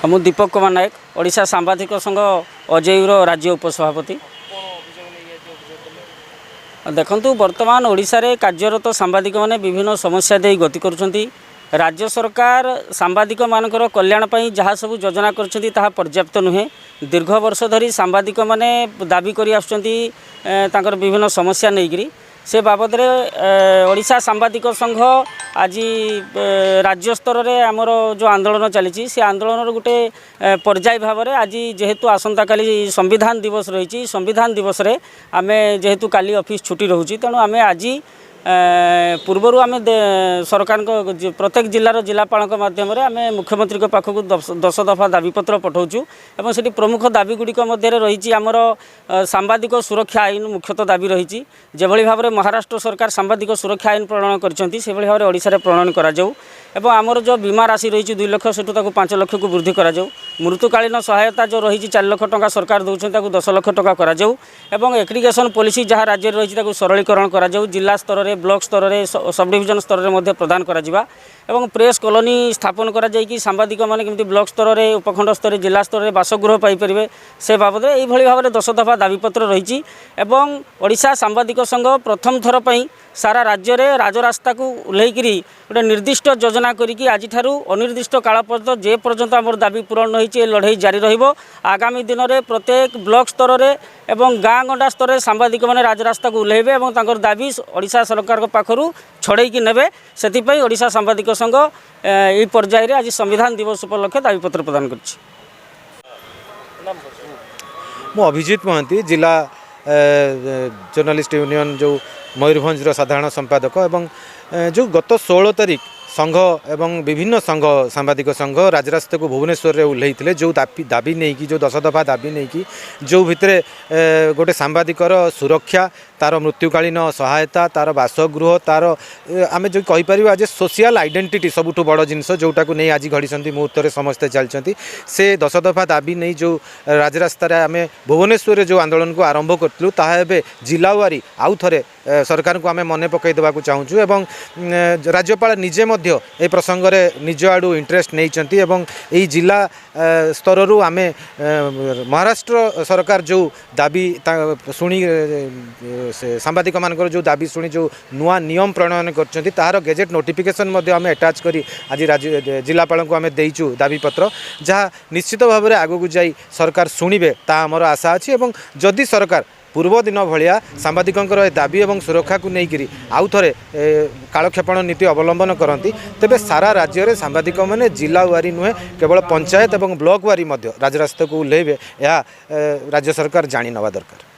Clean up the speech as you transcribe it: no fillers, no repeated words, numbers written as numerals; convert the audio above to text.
मु दीपक कुमार नायक ओडिशा सांबादिक संघ अजयूर राज्य उपसभापति। देखंतु वर्तमान ओडिशा रे कार्यरत सांबादिक माने विभिन्न समस्या दे गति करुछंती। राज्य सरकार सांबादिक मानकर कल्याण पई जहाँ सब योजना करछंती ताहा पर्याप्त नुहे। दीर्घ वर्ष धरी सांबादिक माने दाबी करी आछंती तांकर विभिन्न समस्या नेगिरी से बाबद रे ओडिशा सांबादिक संघ आज राज्य स्तर रे आमर जो आंदोलन चली से आंदोलन गोटे पर्याय भाव में आज जेहेतु आसंता काली संविधान दिवस रही संविधान दिवस रे आमे जेहेतु काली ऑफिस छुट्टी रोची तेणु आमे आज पूर्वर आम सरकार प्रत्येक जिलार जिलापाल माध्यम आम मुख्यमंत्री पाखक 10 दफा दाबीपत्र पठाऊँ और से प्रमुख दाबी गुड़िक मध्य रही आमर सांबादिक सुरक्षा आईन मुख्यतः दाबी रही जो भाव में महाराष्ट्र सरकार सांबादिक सुरक्षा आईन प्रणयन कर भाव में ओडिशा प्रणयन कर आमर जो बीमा राशि रही 2 लाख से 5 लाख को वृद्धि कर मृत्युकालीन सहायता जो रही 4 लाख टंका सरकार दौरान 10 लाख टंका कर एग्रीगेशन पॉलिसी जहाँ राज्य रही सरलीकरण कर जिला स्तर में ब्लॉक स्तर में सब डिविजन स्तर में प्रदान कर प्रेस कॉलोनी स्थापन कर सांबादिक माने केमती ब्लॉक स्तर में उपखंड स्तर जिला स्तर में बासगृह पाइपर से बाबद में भाव में 10 दफा दाबीपत्र रही ओडिशा सांबादिक संघ प्रथम थर पर सारा राज्य में राजरास्ता को उल्लेखिरी गोटे निर्दिष्ट योजना करी आज अनिर्दिष्ट काल पर्यंत जे पर्यंत आम दाबी पूरण होती लड़ाई जारी रहिबो। आगामी दिन में प्रत्येक ब्लॉक स्तर में एवं गाँ गंडा स्तर में सांबादिक मैंने राजरास्ता को उल्लेबे और तांकर दाबी ओडिशा सरकार पाखरु छड़ेकी नेबे से ओडिशा सांबादिक संघ यही पर्यायर आज संविधान दिवस उपलक्षे दाबीपत्र प्रदान कर। अभिजित महांती जिला जर्नलिस्ट यूनियन जो मयूरभंज साधारण संपादक एवं जो गत 16 तारीख संघ एवं विभिन्न संघ सांबादिक संघ राजरास्ता को भुवनेश्वर में उल्लैते जो दाबी नहीं कि जो 10 दफा दाबी नहीं कि जो भितर गोटे सांबादिकर सुरक्षा तार मृत्युकालीन सहायता तार बासगृह तार आम जो कहीपर आज सोशल आइडेंटिटी सबुठ बड़ जिनस जोटा को नहीं आज घड़ी मुहूर्त में समस्ते चलती से 10 दफा दाबी नहीं जो राजरास्तार आम भुवनेश्वर जो आंदोलन को आरंभ करूँ ताहा जिलावारी आउ थे सरकार को आम मन पकई देवाक चाहूँ एवं राज्यपाल निजे ए प्रसंग में निज आड़ू इंटरेस्ट नहीं यही जिला स्तर आम महाराष्ट्र सरकार जो दाबी शुणी सांबादिक मानकर जो दाबी शुणी जो नुआ नियम प्रणयन कर गेजेट नोटिफिकेशन आम अटैच करी आज जिलापाल को आम देचु दाबीपत्र जहाँ निश्चित भाव में आगू जाई सरकार शुणिबे ता आमर आशा अच्छी एवं जदि सरकार पूर्व दिन भाया सांबादिकों दाबी और सुरक्षा को लेकर आउ थे कालक्षेपण नीति अवलंबन करती तेबे सारा राज्य में सांबादिक मैंने जिला वारी नुहे केवल पंचायत और ब्लॉक वारी राजरास्ता को उल्लेबे यह राज्य सरकार जानी नवा दरकार।